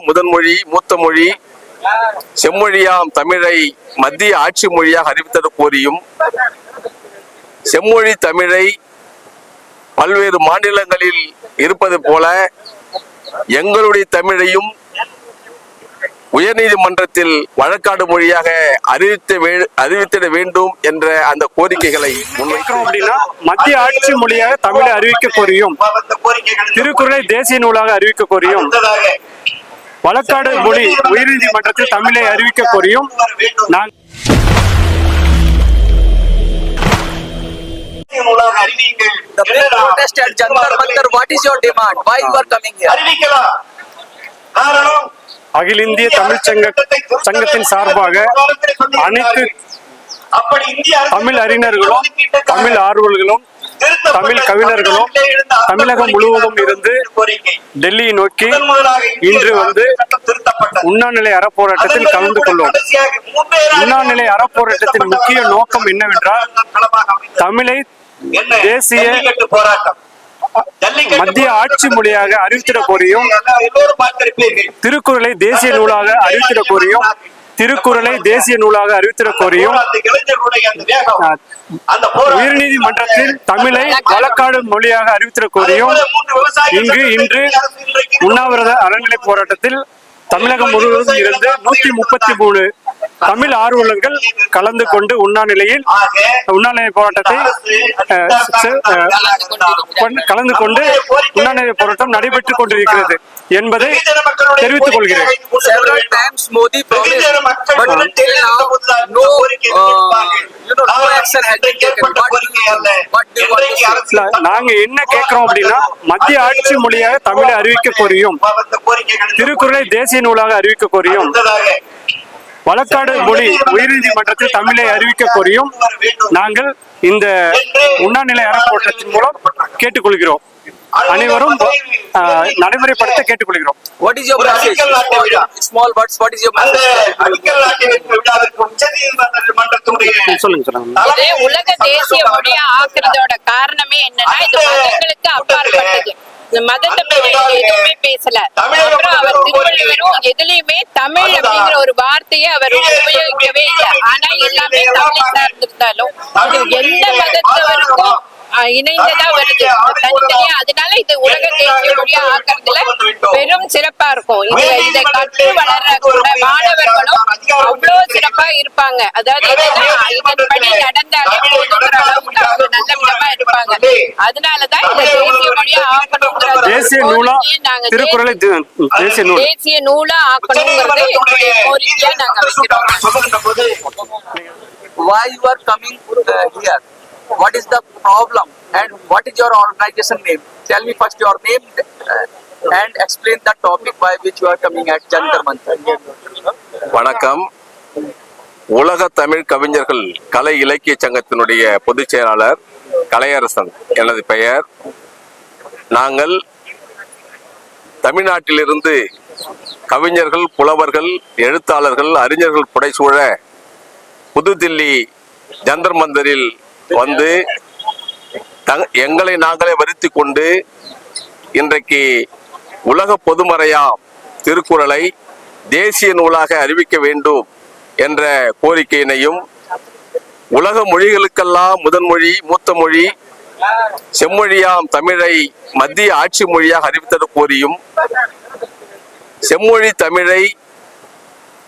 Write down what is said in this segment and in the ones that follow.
முதன்மொழி மூத்த மொழி செம்மொழியாம் தமிழை மத்திய ஆட்சி மொழியாக அறிவித்தது கோரியும், செம்மொழி தமிழை பல்வேறு மாநிலங்களில் இருப்பது போல எங்களுடைய தமிழையும் உயர்நீதிமன்றத்தில் வழக்காடு மொழியாக அறிவித்திட வேண்டும் என்ற அந்த கோரிக்கைகளை முன்வைக்கிறோம். அப்படின்னா மத்திய ஆட்சி மொழியாக தமிழை அறிவிக்க கோரியும், திருக்குறளை தேசிய நூலாக அறிவிக்க கோரியும், வழக்காடு மொழி உயர்நீதிமன்றத்தில் தமிழை அறிவிக்க கோரியும் அகில இந்திய தமிழ் சங்கத்தின் சார்பாக அனைத்து தமிழ் அறிஞர்களும் தமிழ் ஆர்வலர்களும் தமிழ் கவிஞர்களும் தமிழகம் முழுவதும் இருந்து டெல்லியை நோக்கி இன்று உண்ணாநிலை அறப்போராட்டத்தில் கலந்து கொள்வோம். உண்ணாநிலை அறப்போராட்டத்தின் முக்கிய நோக்கம் என்னவென்றால், தமிழை தேசிய மத்திய ஆட்சி மொழியாக அறிவித்திட கோரியும், திருக்குறளை தேசிய நூலாக அறிவித்திட கோரியும், திருக்குறளை தேசிய நூலாக அறிவித்திட கோரியும், உயர்நீதிமன்றத்தில் தமிழை வழக்காடு மொழியாக அறிவித்திட கோரியும் இன்று உண்ணாவிரத அறநிலை போராட்டத்தில் தமிழகம் முழுவதும் இருந்து 133 தமிழ் ஆர்வலர்கள் கலந்து கொண்டு உண்ணாநிலை போராட்டத்தை கலந்து கொண்டு உண்ணாநிலை போராட்டம் நடைபெற்றுக் கொண்டிருக்கிறது என்பதை தெரிவித்துக் கொள்கிறேன். நாங்க என்ன கேட்கிறோம் அப்படின்னா, மத்திய ஆட்சி மொழியாக தமிழை அறிவிக்க கோரியும், திருக்குறளை தேசிய நூலாக அறிவிக்க கோரியும், வழக்காடு மொழி உயர்நீதிமன்றத்தில் தமிழை அறிவிக்க கோரியும் நாங்கள் இந்த உண்ணாநிலை அறப்போராட்டத்தின் மூலம் கேட்டுக்கொள்கிறோம். அனைவரும் நடைமுறைப்படுத்த கேட்டுக்கொள்கிறோம். What is your message? Small words. What is your message? சொல்லுங்க. உலக தேசிய மொழியா ஆக்குறதோட காரணமே என்னன்னா, இது மதங்களுக்கு அப்பாற்பட்டது. மதத்தை பத்தி எதுவுமே பேசல. அப்புறம் அவர் திருவள்ளுவரும் எதுலயுமே தமிழ் அப்படிங்கிற ஒரு வார்த்தையை அவர் உபயோகிக்கவே இல்லை. ஆனா எல்லாமே தமிழை சார்ந்திருந்தாலும் எந்த மதத்தவருக்கும் இணைந்ததா வருது தனித்தனியா. அதனால இது உலக தேசிய மொழியா ஆக்குறதுல பெரும் சிறப்பா இருக்கும். இதை கற்று வளர்ற மாணவர்களும் அவ்வளவு சிறப்பா இருப்பாங்க. அதாவது இதன்படி நடந்தாலே போதுங்கிற அளவுக்கு அவங்க நல்ல விதமா இருப்பாங்க. அதனாலதான் இந்த தேசிய மொழியா ஆக்கணுங்கிற தேசிய நூலா ஆக்கணுங்கிறது எங்களுடைய கோரிக்கையா நாங்க வைக்கிறோம். Why you are coming here? What is the problem and what is your organization name? Tell me first your name and explain the topic by which you are coming at Jantar Mantar. வணக்கம். உலக தமிழ் கவிஞர்கள் கலை இலக்கிய சங்கத்தினுடைய பொதுச் செயலாளர் கலையரசன் எனது பெயர். நாங்கள் தமிழ்நாட்டிலிருந்து கவிஞர்கள், புலவர்கள், எழுத்தாளர்கள், அறிஞர்கள் புடைசூழ புதுதில்லி ஜந்தர் மந்தரில் எங்களை நாங்களே வருத்தி கொண்டு இன்றைக்கு உலக பொதுமறையாம் திருக்குறளை தேசிய நூலாக அறிவிக்க வேண்டும் என்ற கோரிக்கையினையும், உலக மொழிகளுக்கெல்லாம் முதன்மொழி மூத்த மொழி செம்மொழியாம் தமிழை மத்திய ஆட்சி மொழியாக அறிவித்தது கோரியும், செம்மொழி தமிழை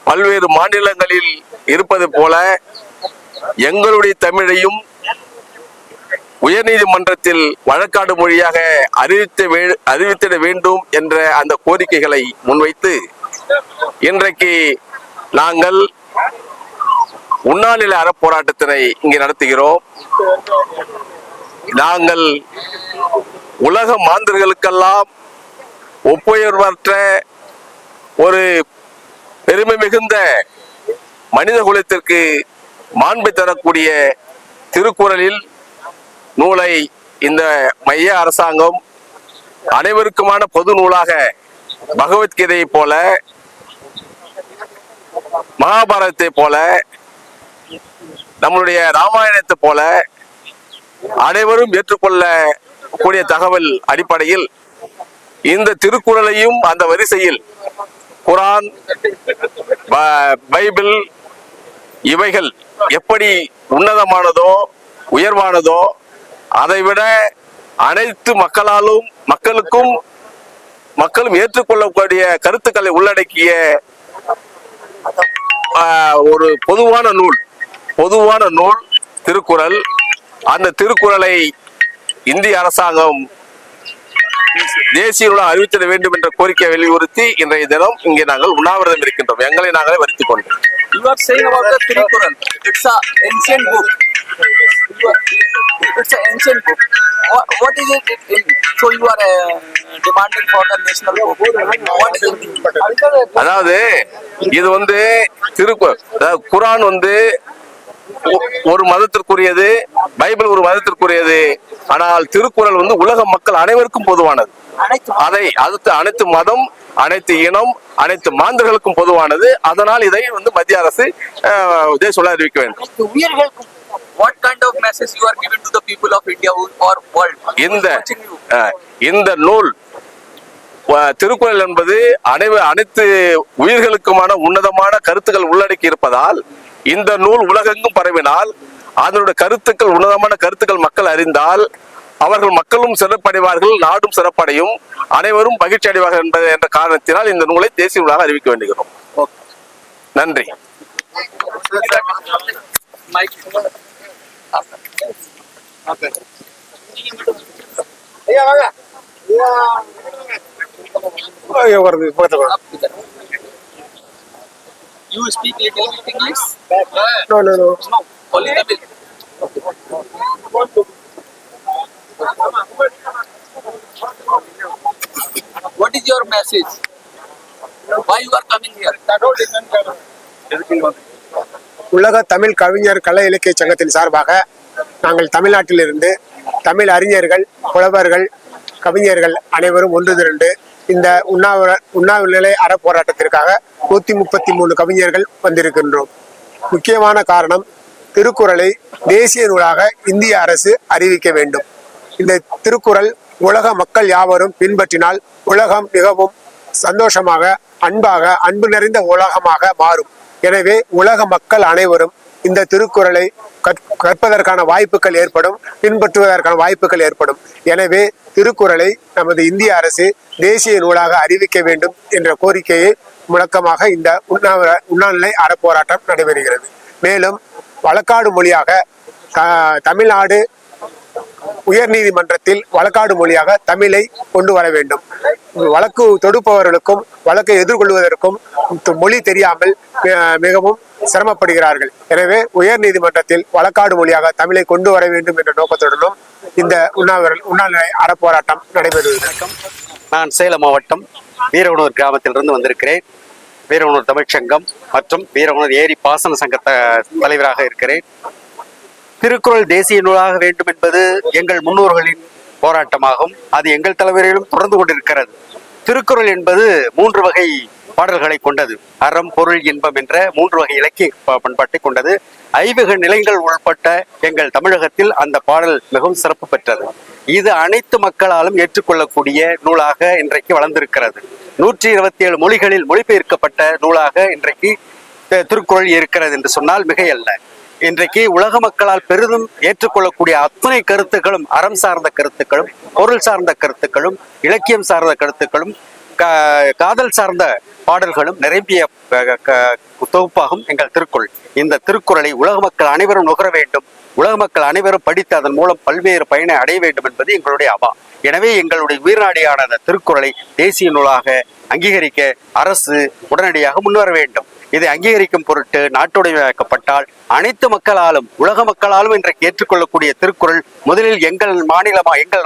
பல்வேறு மாநிலங்களில் இருப்பது போல எங்களுடைய தமிழையும் உயர்நீதிமன்றத்தில் வழக்காடு மொழியாக அறிவித்திட வேண்டும் என்ற அந்த கோரிக்கைகளை முன்வைத்து இன்றைக்கு நாங்கள் உண்ணாநிலை அறப்போராட்டத்தினை இங்கே நடத்துகிறோம். நாங்கள் உலக மாந்தர்களுக்கெல்லாம் ஒப்புயர்வற்ற ஒரு பெருமை மிகுந்த மனித குலத்திற்கு மாண்பை தரக்கூடிய திருக்குறளில் நூலை இந்த மைய அரசாங்கம் அனைவருக்குமான பொது நூலாக பகவத்கீதையை போல, மகாபாரதத்தை போல, நம்மளுடைய ராமாயணத்தை போல அனைவரும் ஏற்றுக்கொள்ள கூடிய தகவல் அடிப்படையில் இந்த திருக்குறளையும் அந்த வரிசையில் குரான், பைபிள் இவைகள் எப்படி உன்னதமானதோ உயர்வானதோ அதைவிட அனைத்து மக்களும் ஏற்றுக்கொள்ளக்கூடிய கருத்துக்களை உள்ளடக்கிய ஒரு பொதுவான நூல் திருக்குறள். அந்த திருக்குறளை இந்திய அரசாங்கம் தேசிய நூலாக அறிவித்திட வேண்டும் என்ற கோரிக்கையை வலியுறுத்தி இன்றைய தினம் இங்கே நாங்கள் உண்ணாவிரதம் இருக்கின்றோம். எங்களை நாங்களே வருத்திக் கொண்டோம். You are saying about the Tirukkural. It's an ancient book. It's an ancient book. What is it in? So you are demanding for the national book. What is it? அதாவது இது குரான் ஒரு மதத்திற்குரியது, பைபிள் ஒரு மதத்திற்குரியது. ஆனால் திருக்குறள் உலக மக்கள் அனைவருக்கும் பொதுவானது. அதை அடுத்து அனைத்து மதம், அனைத்து இனம், அனைத்து மாந்தர்களுக்கும் பொதுவானது. அதனால் இதை மத்திய அரசு தேசிய நூலாக அறிவிக்க வேண்டும். What kind of message you are giving to the people of India or world? இந்த நூல் திருக்குறள் என்பது அனைத்து உயிர்களுக்குமான உன்னதமான கருத்துக்கள் உள்ளடக்கி இருப்பதால் இந்த நூல் உலகெங்கும் பரவினால் அதனுடைய கருத்துக்கள், உன்னதமான கருத்துக்கள் மக்கள் அறிந்தால் மக்களும் சிறப்படைவார்கள், நாடும் சிறப்படையும், அனைவரும் மகிழ்ச்சி அடைவார்கள் என்ற காரணத்தினால் இந்த நூலை தேசிய நூலாக அறிவிக்க வேண்டுகிறோம். நன்றி. You speak little bit English? No. Only Tamil. What is your message? Why you are coming here? உலக தமிழ் கவிஞர் கலை இலக்கிய சங்கத்தின் சார்பாக நாங்கள் தமிழ்நாட்டிலிருந்து தமிழ் அறிஞர்கள், புலவர்கள், கவிஞர்கள் அனைவரும் ஒன்று திரண்டு இந்த உண்ணாவிரத அறப்போராட்டத்திற்காக 133 கவிஞர்கள் வந்திருக்கின்றோம். முக்கியமான காரணம், திருக்குறளை தேசிய நூலாக இந்திய அரசு அறிவிக்க வேண்டும். இந்த திருக்குறள் உலக மக்கள் யாவரும் பின்பற்றினால் உலகம் மிகவும் சந்தோஷமாக, அன்பு நிறைந்த உலகமாக மாறும். எனவே உலக மக்கள் அனைவரும் இந்த திருக்குறளை கற்பதற்கான வாய்ப்புகள் ஏற்படும், பின்பற்றுவதற்கான வாய்ப்புகள் ஏற்படும். எனவே திருக்குறளை நமது இந்திய அரசு தேசிய நூலாக அறிவிக்க வேண்டும் என்ற கோரிக்கையை முழக்கமாக இந்த உண்ணாநிலை அறப்போராட்டம் நடைபெறுகிறது. மேலும் வழக்காடு மொழியாக தமிழ்நாடு உயர்நீதிமன்றத்தில் வழக்காடு மொழியாக தமிழை கொண்டு வர வேண்டும். வழக்கு தொடுப்பவர்களுக்கும் வழக்கை எதிர்கொள்வதற்கும் மொழி தெரியாமல் மிகவும் சிரமப்படுகிறார்கள். எனவே உயர்நீதிமன்றத்தில் வழக்காடு மொழியாக தமிழை கொண்டு வர வேண்டும் என்ற நோக்கத்துடனும் இந்த உண்ணாநிலை அறப்போராட்டம் நடைபெறுகிறது. நான் சேலம் மாவட்டம் வீரவனூர் கிராமத்திலிருந்து வந்திருக்கிறேன். வீரவனூர் தமிழ்ச்சங்கம் மற்றும் வீரவனூர் ஏரி பாசன சங்க தலைவராக இருக்கிறேன். திருக்குறள் தேசிய நூலாக வேண்டும் என்பது எங்கள் முன்னோர்களின் போராட்டமாகும். அது எங்கள் தலைவரிலும் தொடர்ந்து கொண்டிருக்கிறது. திருக்குறள் என்பது 3 வகை பாடல்களை கொண்டது. அறம், பொருள், இன்பம் என்ற 3 வகை இலக்கிய பண்பாட்டை கொண்டது. 5 நிலைகள் உள்பட்ட எங்கள் தமிழகத்தில் அந்த பாடல் மிகவும் சிறப்பு பெற்றது. இது அனைத்து மக்களாலும் ஏற்றுக்கொள்ளக்கூடிய நூலாக இன்றைக்கு வளர்ந்திருக்கிறது. 127 மொழிகளில் மொழிபெயர்க்கப்பட்ட நூலாக இன்றைக்கு திருக்குறள் இருக்கிறது என்று சொன்னால் மிகையல்ல. இன்றைக்கு உலக மக்களால் பெரிதும் ஏற்றுக்கொள்ளக்கூடிய அத்தனை கருத்துக்களும், அறம் சார்ந்த கருத்துக்களும், பொருள் சார்ந்த கருத்துக்களும், இலக்கியம் சார்ந்த கருத்துக்களும், காதல் சார்ந்த பாடல்களும் நிரம்பிய தொகுப்பாகும் எங்கள் திருக்குறள். இந்த திருக்குறளை உலக மக்கள் அனைவரும் நுகர வேண்டும், உலக மக்கள் அனைவரும் படித்து அதன் மூலம் பல்வேறு பயனை அடைய வேண்டும் என்பது எங்களுடைய அவா. எனவே எங்களுடைய உயிர்நாடியான அந்த திருக்குறளை தேசிய நூலாக அங்கீகரிக்க அரசு உடனடியாக முன்வர வேண்டும். இதை அங்கீகரிக்கும் பொருட்டு நாட்டுடைமையாக்கப்பட்டால் அனைத்து மக்களாலும், உலக மக்களாலும் இன்றைக்கு ஏற்றுக்கொள்ளக்கூடிய திருக்குறள் முதலில் எங்கள்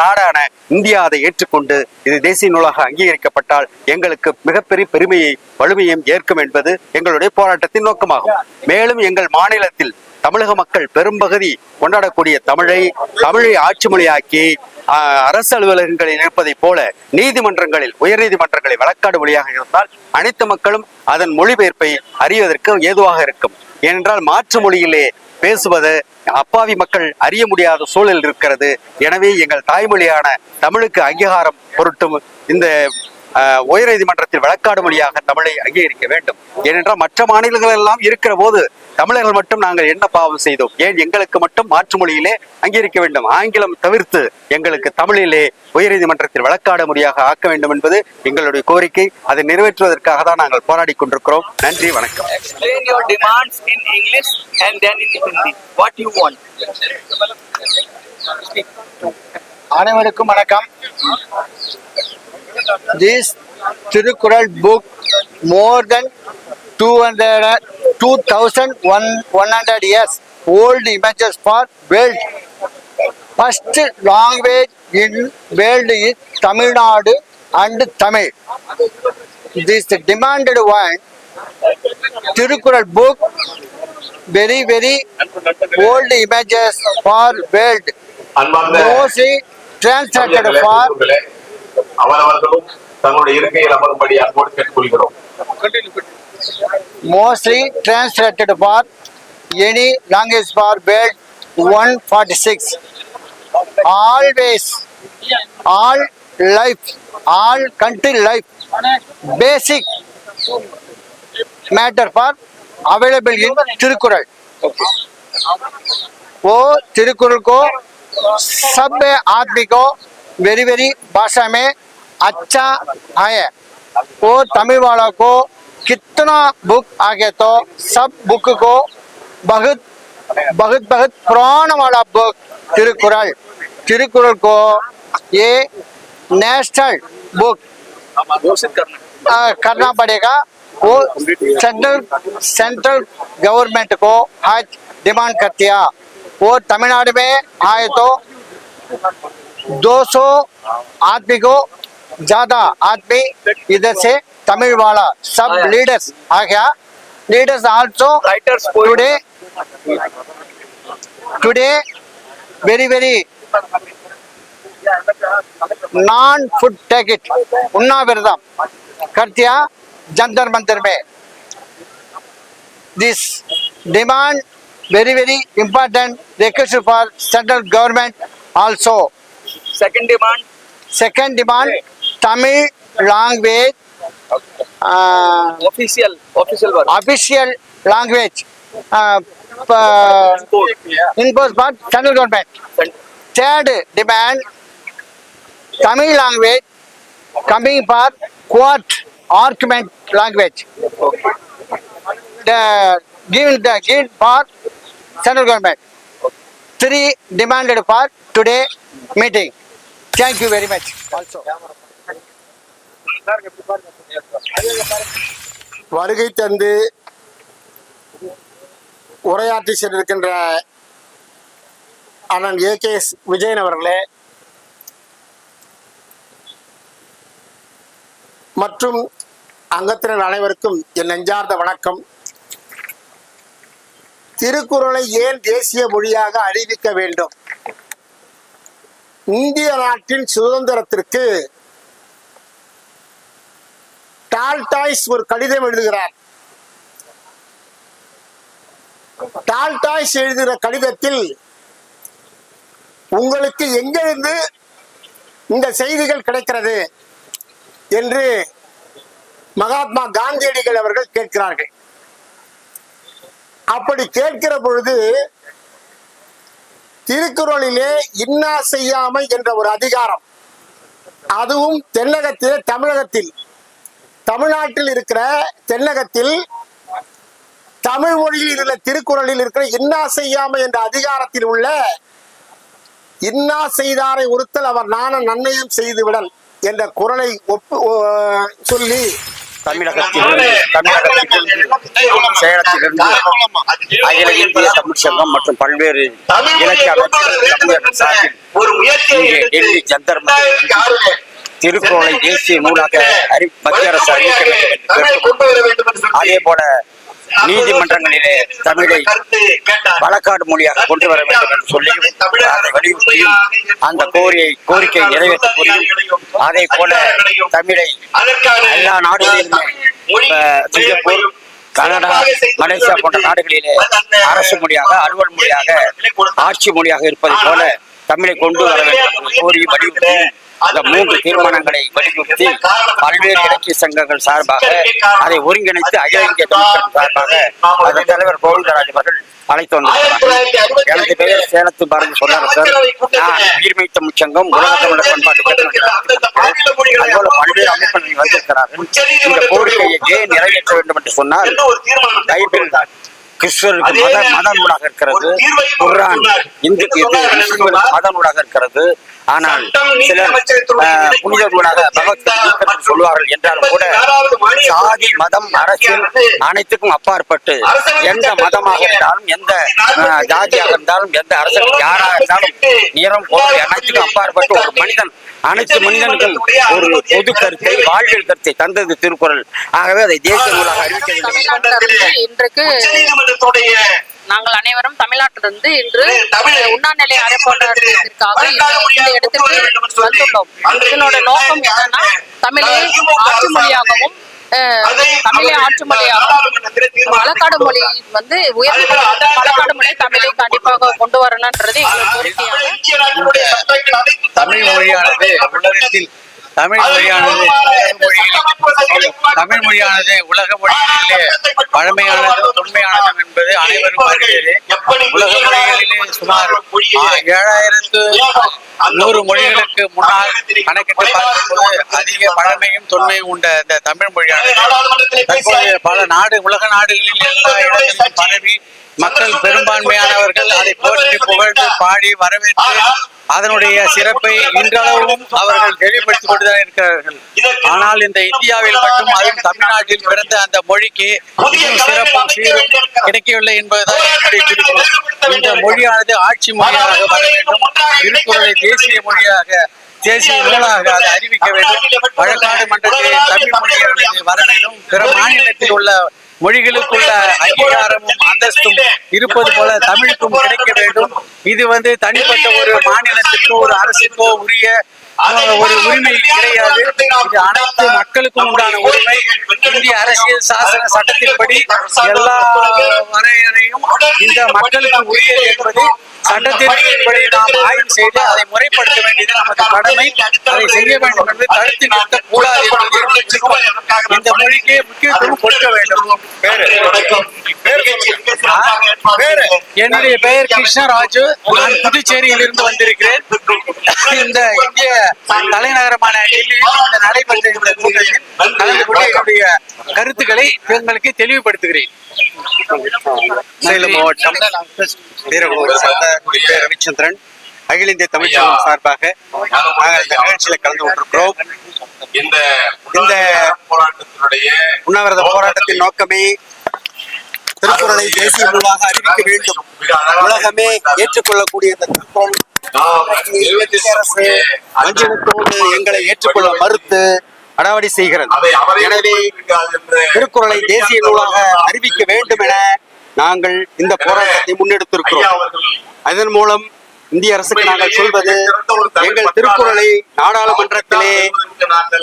நாடான இந்தியா அதை ஏற்றுக்கொண்டு இது தேசிய நூலாக அங்கீகரிக்கப்பட்டால் எங்களுக்கு மிகப்பெரிய பெருமையை, வலிமையும் ஏற்கும் என்பது எங்களுடைய போராட்டத்தின் நோக்கமாகும். மேலும் எங்கள் மாநிலத்தில் தமிழக மக்கள் பெரும்பகுதி கொண்டாடக்கூடிய தமிழை ஆட்சி மொழியாக்கி அரசு அலுவலகங்களில் இருப்பதை போல நீதிமன்றங்களில், உயர் நீதிமன்றங்களில் வழக்காடு மொழியாக இருந்தால் அனைத்து மக்களும் அதன் மொழிபெயர்ப்பை அறிவதற்கு ஏதுவாக இருக்கும். ஏனென்றால் மாற்று மொழியிலே பேசுவது அப்பாவி மக்கள் அறிய முடியாத சூழல் இருக்கிறது. எனவே எங்கள் தாய்மொழியான தமிழுக்கு அங்கீகாரம் பொருட்டும் இந்த உயர்நீதிமன்றத்தில் வழக்காடு மொழியாக தமிழை அங்கீகரிக்க வேண்டும். ஏனென்றால் மற்ற மாநிலங்கள் எல்லாம் இருக்கிற போது தமிழர்கள் மட்டும் நாங்கள் என்ன பாவம் செய்தோம், ஏன் எங்களுக்கு மட்டும் மாற்று மொழியிலே அங்கீகரிக்க வேண்டும், ஆங்கிலம் தவிர்த்து எங்களுக்கு தமிழிலே உயர்நீதிமன்றத்தில் வழக்காடு மொழியாக ஆக்க வேண்டும் என்பது எங்களுடைய கோரிக்கை. அதை நிறைவேற்றுவதற்காக தான் நாங்கள் போராடி கொண்டிருக்கிறோம். நன்றி, வணக்கம். Explain your demands in English and then in Hindi. What you want? Speak. அனைவருக்கும் வணக்கம். This Tirukkural book more than 2100 years old images for world. First language in world is Tamil Nadu and Tamil. This demanded one Tirukkural book very old images for world. Mostly translated for அவரவர்களும் தங்களுடைய இருக்கையில் அமரும்படி அன்போடு கேட்டுக்கொள்கிறோம். mostly translated for any language for world 146. Always, all life, all country life, basic matter for available in Tirukkural. वो तिरुकुरल को सब आदमी को very भाषा में अच्छा है. वो तमिल वाला को कितना बुक आगे तो सब बुक को बहुत पुराना वाला बुक तिरुकुरल को ये नेशनल बुक करना पड़ेगा. वो सेंट्रल गवर्नमेंट को आज डिमांड करती है. वो तमिलनाडु में आए तो 200 आदमी को ज्यादा आदमी इधर से तमिल वाला सब लीडर्स आ गया. Leaders also today very non food ticket उन्नाविरदम करतिया जंतर मंतर में. This demand very important request for central government also. Second demand Tamil language Official word. official language imposed by central government. Third demand Tamil language coming for court argument language. Given for central government. 3 demanded for today meeting. Thank you very much. Also. வருகை தந்து உரையாற்றி சென்றிருக்கின்ற அண்ணன் AKS Vijayan அவர்களே மற்றும் அங்கத்தினர் அனைவருக்கும் என் நெஞ்சார்ந்த வணக்கம். திருக்குறளை ஏன் தேசிய மொழியாக அறிவிக்க வேண்டும்? இந்திய நாட்டின் சுதந்திரத்திற்கு டால்டாய்ஸ் ஒரு கடிதம் எழுதுகிறார். டால்டாய்ஸ் எழுதுகிற கடிதத்தில் உங்களுக்கு எங்கிருந்து இந்த செய்திகள் கிடைக்கிறது என்று மகாத்மா காந்தியடிகள் அவர்கள் கேட்கிறார்கள். அப்படி கேட்கிற பொழுது திருக்குறளிலே இன்னா செய்யாமை என்ற ஒரு அதிகாரம், அதுவும் தென்னகத்திலே தமிழகத்தில் தமிழ்நாட்டில் இருக்கிற தென்னகத்தில் தமிழ் மொழியில் உள்ள திருக்குறளில் இருக்கிற இன்னா செய்யாமை என்ற அதிகாரத்தில் உள்ள இன்னா செய்தாரை ஒருத்தல் அவர் நாண நன்னயம் செய்து விடல் என்ற குறளை சொல்லி தமிழகத்திலிருந்து சேலத்திலிருந்து அகில இந்திய தமிழ் சங்கம் மற்றும் பல்வேறு இலக்கிய அமைப்புகள் சார்பில் டெல்லி ஜந்தர் மந்தரில் திருக்குறளை தேசிய நூலாக மத்திய அரசு அறிவிக்க வேண்டும். அதே போல நீதிமன்றங்களிலே தமிழை வழக்காடு மொழியாக கொண்டு வர வேண்டும் என்று சொல்லியும் அதை வலியுறுத்தியும் அந்த கோரிக்கை நிறைவேற்ற கோரியும் அதே போல தமிழை எல்லா நாடுகளிலுமே சிங்கப்பூர், கனடா, மலேசியா போன்ற நாடுகளிலே அரசு மொழியாக, அலுவல் மொழியாக, ஆட்சி மொழியாக இருப்பதை போல தமிழை கொண்டு வர வேண்டும் என்று கோரி வலியுறுத்தியும் இந்த 3 தீர்மானங்களை வலியுறுத்தி பல்வேறு இலக்கிய சங்கங்கள் சார்பாக அதை ஒருங்கிணைத்து அகில இந்திய தமிழ்ச்சங்கம் சார்பாக அதன் தலைவர் கோவிந்தராஜ் அவர்கள் அழைத்து வந்திருக்கிறார்கள். எனது பெயர் சேலத்து பாரதி சொல்லாரசர். நான் உயிர்மை தமிழ்ச்சங்கம் உலக தமிழர் பண்பாட்டு அதுபோல பல்வேறு அமைப்புகள் வந்திருக்கிறார்கள். இந்த கோரிக்கையை ஏன் நிறைவேற்ற வேண்டும் என்று சொன்னால் பைபிள் கிறிஸ்துவருக்கு மத நூலாக இருக்கிறது, குர்ஆன் இந்துக்கு மத நூலாக இருக்கிறது. ஆனால் சிலர் புனித நூலாக பகவத்கீதை சொல்வார்கள் என்றாலும் கூட சாதி மதம் அரசியல் அனைத்துக்கும் அப்பாற்பட்டு எந்த மதமாக இருந்தாலும் எந்த ஜாதியாக இருந்தாலும் எந்த அரசு யாராக இருந்தாலும் நிறம் அனைத்துக்கும் அப்பாற்பட்டு ஒரு மனிதன் அனைத்து மனிதனுக்கும் ஒரு பொது கருத்தை வாழ்வியல் கருத்தை தந்தது திருக்குறள். ஆகவே அதை தேசிய நூலாக அறிவிக்க வேண்டும். இன்றைக்கு நாங்கள் அனைவரும் தமிழ்நாட்டிலிருந்து இன்று உண்ணாநிலை அறப்போராட்டத்திற்காக இந்த இடத்திற்கு வந்துள்ளோம். இதனோட நோக்கம் என்னன்னா தமிழை ஆட்சி மொழியாகவும் தமிழை ஆட்சி மொழியாகவும் பாலக்காடு மொழி வந்து உயர்ந்த பாலக்காடு மொழி தமிழை கண்டிப்பாக கொண்டு வரணும்ன்றது எங்களுடைய கோரிக்கையாக. தமிழ் மொழியானது உலகத்தில் தமிழ் மொழியானது உலக மொழிகளிலே பழமையானது தொன்மையானது என்பது அனைவரும் அறிந்தது. உலக மொழிகளிலே சுமார் 7100 மொழிகளுக்கு முன்னால் கணக்கிட்டு பார்க்கும்போது அதிக பழமையும் தொன்மையும் உண்ட இந்த தமிழ் மொழியானது தற்போது பல உலக நாடுகளில் எல்லா இடங்களிலும் பரவி மக்கள் பெரும்பான்மையானவர்கள் அதை போற்றி புகழ்ந்து பாடி வரவேற்று அதனுடைய சிறப்பை இன்றளவும் அவர்கள் தெளிவுபடுத்திக் கொண்டுதான் இருக்கிறார்கள். ஆனால் இந்த இந்தியாவில் மட்டும் அதுவும் தமிழ்நாட்டில் பிறந்த அந்த மொழிக்கு சிறப்பும் சீரும் கிடைக்கவில்லை என்பதுதான் என்னுடைய குறிக்கோள். இந்த மொழியானது ஆட்சி மொழியாக வர வேண்டும். திருக்குறளை தேசிய மொழியாக தேசிய நூலாக அதை அறிவிக்க வேண்டும். வழக்காடு மன்றத்தில் தமிழ் மொழியானது வர வேண்டும். பிற மாநிலத்தில் உள்ள மொழிகளுக்குள்ள அங்கீகாரமும் அந்தஸ்தும் இருப்பது போல தமிழுக்கும் கிடைக்க வேண்டும். இது தனிப்பட்ட ஒரு மாநிலத்திற்கோ ஒரு அரசுக்கோ உரிய ஒரு உரிமை கிடையாது. இது அனைத்து மக்களுக்கும் உண்டான உரிமை. இந்திய அரசியல் சாசன சட்டத்தின்படி எல்லா வரையறையும் இந்த மக்களுக்கு உரியது என்பது சட்டத்தின்படி நாம் ஆய்வு செய்து அதை முறைப்படுத்த வேண்டியது நமது கடமை. அதை செய்ய வேண்டும் என்று தடுத்து நிறுத்தக்கூடாது என்பது இந்த மொழிக்கு முக்கியத்துவம் கொடுக்க வேண்டும். என்னுடைய பெயர் கிருஷ்ணராஜு. நான் புதுச்சேரியில் இருந்து வந்திருக்கிறேன். இந்த இந்திய தலைநகரமான டெல்லியில் நடைபெற்ற இந்த கூட்டத்தில் கலந்து கொண்டு என்னுடைய கருத்துக்களை உங்களுக்கு தெளிவுபடுத்துகிறேன். சேலம் மாவட்டம் ரவிச்சந்திரன் அகில இந்திய தமிழ்ச்சங்கம் சார்பாக நாங்கள் இந்த நிகழ்ச்சியில கலந்து கொண்டிருக்கிறோம். இந்த உண்ணாவிரத போராட்டத்தின் நோக்கமே திருக்குறளை தேசிய நூலாக அறிவிக்க வேண்டும். உலகமே ஏற்றுக்கொள்ளக்கூடிய இந்த திருக்குறள் அரசு வஞ்சகத்தோடு எங்களை ஏற்றுக்கொள்ள மறுத்து அடாவடி செய்கிறது. எனவே திருக்குறளை தேசிய நூலாக அறிவிக்க வேண்டும் என நாங்கள் இந்த போராட்டத்தை முன்னெடுத்திருக்கிறோம். அதன் மூலம் இந்திய அரசுக்கு நாங்கள் சொல்வது, எங்கள் திருக்குறளை நாடாளுமன்றத்திலே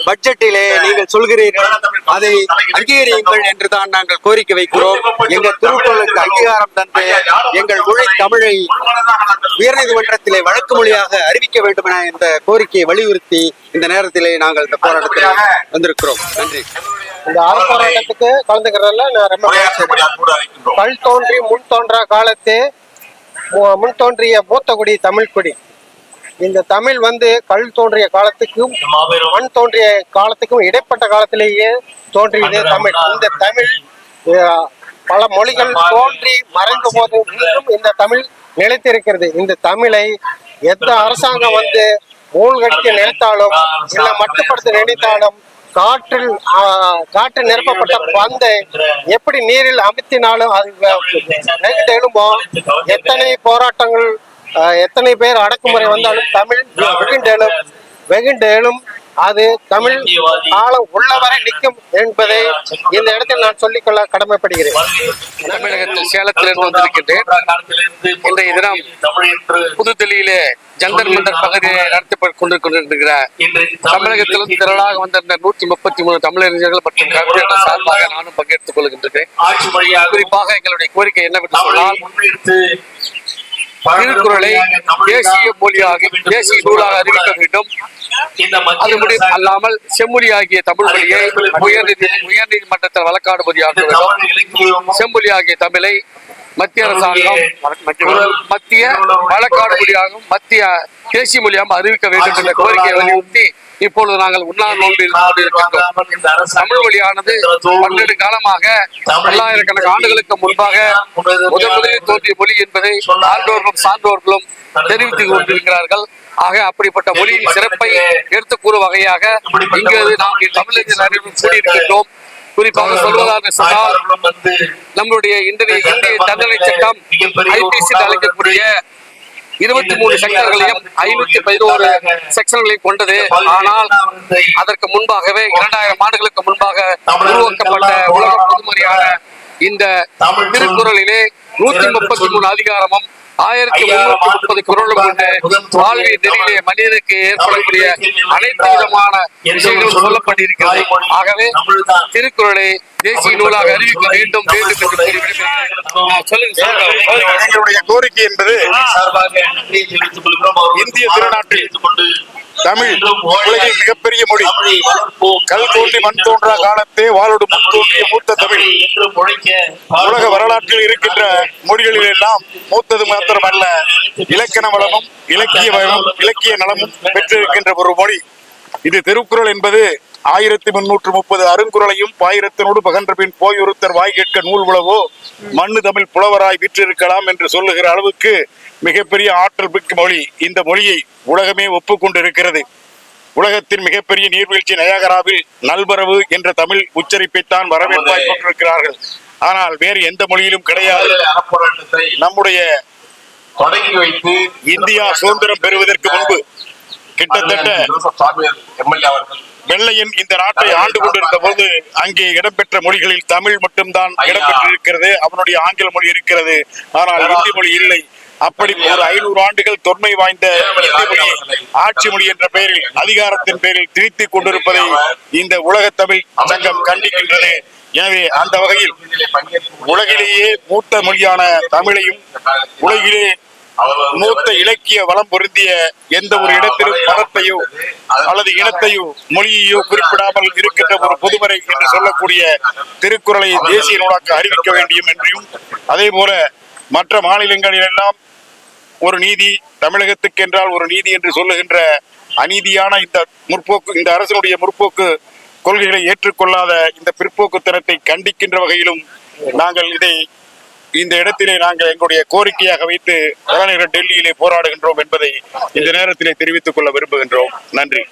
பட்ஜெட்டிலே நீங்கள் சொல்கிறீர்கள், அதை அங்கீகரியுங்கள் என்றுதான் நாங்கள் கோரிக்கை வைக்கிறோம். எங்கள் திருக்குறளுக்கு அங்கீகாரம் தந்து எங்கள் மொழி தமிழை உயர்நீதிமன்றத்திலே வழக்கு மொழியாக அறிவிக்க வேண்டும் என இந்த கோரிக்கையை வலியுறுத்தி இந்த நேரத்திலே நாங்கள் இந்த போராட்டத்தில் வந்திருக்கிறோம். நன்றி. இந்த ஆர்ப்பாட்டத்துக்கு கலந்துக்கிறதுல நான் ரொம்ப கல் தோன்றி முன் தோன்றா காலத்தே முன் தோன்றிய மூத்த குடி தமிழ் குடி. இந்த தமிழ் கல் தோன்றிய காலத்துக்கும் மண் தோன்றிய காலத்துக்கும் இடைப்பட்ட காலத்திலேயே தோன்றியது தமிழ். இந்த தமிழ் பல மொழிகள் தோன்றி மறைந்த போது இன்னும் இந்த தமிழ் நிலைத்திருக்கிறது. இந்த தமிழை எந்த அரசாங்கம் மூழ்கடிக்க நினைத்தாலும் இல்லை மட்டுப்படுத்த நினைத்தாலும் காற்றில் நிரப்பப்பட்ட பந்தை எப்படி நீரில் அமுத்தினாலும் அது எழும்போ. எத்தனை போராட்டங்கள் எத்தனை பேர் அடக்குமுறை வந்தாலும் தமிழ் வெகுண்டெழும். அது தமிழ் காலம் உள்ளவரை நிற்கும் என்பதை இந்த இடத்தில் நான் சொல்லிக்கொள்ள கடமைப்படுகிறேன். தமிழகத்தில் சேலத்திலிருந்து வந்திருக்கின்றேன். இன்றைய தினம் புதுதில்லியிலே ஜந்தர் மந்தர் பகுதியை நடத்தப்பட்டுக் கொண்டிருக்கின்ற தமிழகத்திலிருந்து திரளாக வந்திருந்த 133 தமிழறிஞர்கள் மற்றும் கவிஞர்கள் சார்பாக நானும் பங்கேற்றுக் கொள்கின்றேன். குறிப்பாக எங்களுடைய கோரிக்கை என்னவென்று சொன்னால், திருக்குறளை தேசிய மொழியாக தேசிய நூலாக அறிவிக்க வேண்டும். அது முடியும் அல்லாமல் செம்மொழியாகிய தமிழ் மொழியை உயர்நீதிமன்றத்தில் வழக்காடுபடியாக வேண்டும். செம்மொழியாகிய தமிழை மத்திய அரசாங்கம் மத்திய வழக்காடுபடியாகவும் மத்திய தேசிய மொழியாகவும் அறிவிக்க வேண்டும் என்ற கோரிக்கையை வலியுறுத்தி இப்பொழுது நாங்கள் உண்ணாவிரத நோன்பில் கொண்டிருக்கின்றோம். தமிழ் மொழியானது 12 காலமாக பல்லாயிரக்கணக்கான ஆண்டுகளுக்கு முன்பாக முதலில் தோன்றிய மொழி என்பதை ஆண்டோர்களும் சான்றோர்களும் தெரிவித்துக் கொண்டிருக்கிறார்கள். ஆக அப்படிப்பட்ட மொழியின் சிறப்பை எடுத்து கூறும் வகையாக இங்கு நாம் தமிழறிஞர் அறிவில் கூடியிருக்கின்றோம். குறிப்பாக சொல்வதாக சொன்னால் நம்முடைய இந்திய தண்டனை சட்டம் IPC அழைக்கக்கூடிய 23 செக்ஷன்களையும் 511 செக்ஷன்களையும் கொண்டது. ஆனால் அதற்கு முன்பாகவே 2000 ஆண்டுகளுக்கு முன்பாக உருவாக்கப்பட்ட உலக பொதுமறையான இந்த திருக்குறளிலே 133 அதிகாரமும் 1330 குறளும் கொண்டு வாழ்வியல் நெறியிலே மனிதனுக்கு ஏற்படக்கூடிய அனைத்து விதமான விஷயங்களும் சொல்லப்பட்டிருக்கிறது. ஆகவே திருக்குறளை தேசிய நூலாக அறிவிக்க வேண்டும் எங்களுடைய கோரிக்கை என்பது இந்திய திருநாட்டில் தமிழ் உலகின் மிகப்பெரிய மொழி. கல் தோன்றி மண் தோன்றா காலத்தே வாழோடு முன் தோன்றிய மூத்த தமிழ். உலக வரலாற்றில் இருக்கின்ற மொழிகளில் எல்லாம் மூத்தது மாத்திரமல்ல, இலக்கண வளமும் இலக்கிய நலமும் பெற்றிருக்கின்ற ஒரு மொழி இது. திருக்குறள் என்பது 1330 அருங்குறளையும் 1000 பகன்ற பின் போய் ஒருத்தர் வாய் கேட்க நூல் உளவோ மண்ணு தமிழ் புலவராய் விற்றிருக்கலாம் என்று சொல்லுகிற அளவுக்கு மிகப்பெரிய ஆற்றல் மிக்க மொழி. இந்த மொழியை உலகமே ஒப்புக்கொண்டிருக்கிறது. உலகத்தின் மிகப்பெரிய நீர்வீழ்ச்சி நயாகராவில் நல்வரவு என்ற தமிழ் உச்சரிப்பைத்தான் வரவேற்பாய் கொண்டிருக்கிறார்கள். ஆனால் வேறு எந்த மொழியிலும் கிடையாது. நம்முடைய தொடங்கி வைத்து இந்தியா சுதந்திரம் பெறுவதற்கு முன்பு கிட்டத்தட்ட வெள்ளையன் இந்த நாட்டை ஆண்டு கொண்டிருந்த போது அங்கே இடம்பெற்ற மொழிகளில் தமிழ் மட்டும்தான் இடம்பெற்றிருக்கிறது. அவனுடைய ஆங்கில மொழி இருக்கிறது, ஆனால் இந்தி மொழி இல்லை. அப்படி ஒரு 500 ஆண்டுகள் தொன்மை வாய்ந்த இந்திய மொழியை ஆட்சி மொழி என்ற பெயரில் அதிகாரத்தின் பெயரில் திரித்துக் கொண்டிருப்பதை இந்த உலக தமிழ் சங்கம் கண்டிக்கின்றது. எனவே அந்த வகையில் உலகிலேயே மூத்த மொழியான தமிழையும் உலகிலே மூத்த இலக்கிய வளம் பொருந்திய எந்த ஒரு இடத்திலும் மதத்தையோ அல்லது இனத்தையோ மொழியையோ குறிப்பிடாமல் இருக்கின்ற ஒரு பொதுமறை என்று சொல்லக்கூடிய திருக்குறளை தேசிய நூலாக்க அறிவிக்க வேண்டும் என்றும், அதே போல மற்ற மாநிலங்களிலெல்லாம் ஒரு நீதி, தமிழகத்துக்கு என்றால் ஒரு நீதி என்று சொல்லுகின்ற அநீதியான இந்த அரசனுடைய முற்போக்கு கொள்கைகளை ஏற்றுக்கொள்ளாத இந்த பிற்போக்குத்தனத்தை கண்டிக்கின்ற வகையிலும் நாங்கள் இந்த இடத்திலே நாங்கள் எங்களுடைய கோரிக்கையாக வைத்து தலைநகர் டெல்லியிலே போராடுகின்றோம் என்பதை இந்த நேரத்திலே தெரிவித்துக் கொள்ள விரும்புகின்றோம். நன்றி.